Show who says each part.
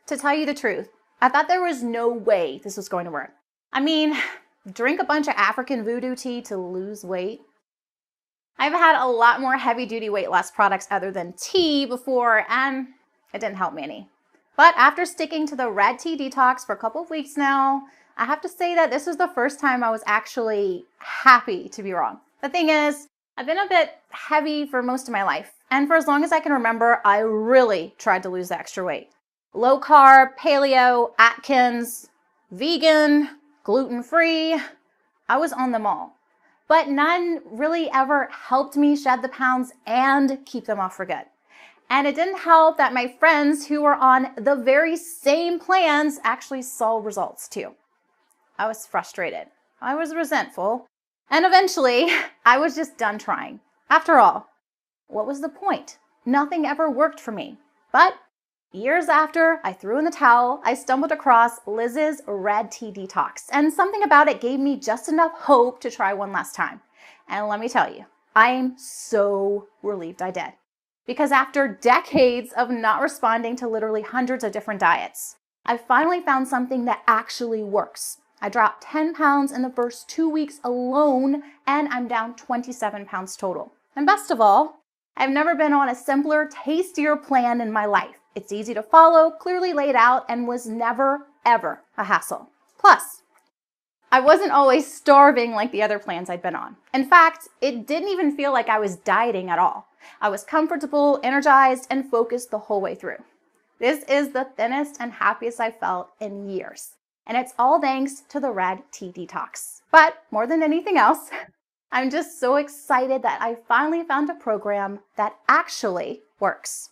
Speaker 1: To tell you the truth, I thought there was no way this was going to work. I mean, drink a bunch of African voodoo tea to lose weight? I've had a lot more heavy-duty weight loss products other than tea before, and it didn't help me any. But after sticking to the Red Tea Detox for a couple of weeks now, I have to say that this was the first time I was actually happy to be wrong. The thing is, I've been a bit heavy for most of my life, and for as long as I can remember, I really tried to lose the extra weight. Low carb, paleo, Atkins, vegan, gluten-free, I was on them all. But none really ever helped me shed the pounds and keep them off for good. And it didn't help that my friends who were on the very same plans actually saw results too. I was frustrated. I was resentful. And eventually, I was just done trying. After all, what was the point? Nothing ever worked for me. But years after I threw in the towel, I stumbled across Liz's Red Tea Detox, and something about it gave me just enough hope to try one last time. And let me tell you, I am so relieved I did. Because after decades of not responding to literally hundreds of different diets, I finally found something that actually works. I dropped 10 pounds in the first 2 weeks alone, and I'm down 27 pounds total. And best of all, I've never been on a simpler, tastier plan in my life. It's easy to follow, clearly laid out, and was never, ever a hassle. Plus, I wasn't always starving like the other plans I'd been on. In fact, it didn't even feel like I was dieting at all. I was comfortable, energized, and focused the whole way through. This is the thinnest and happiest I've felt in years. And it's all thanks to the Red Tea Detox. But more than anything else, I'm just so excited that I finally found a program that actually works.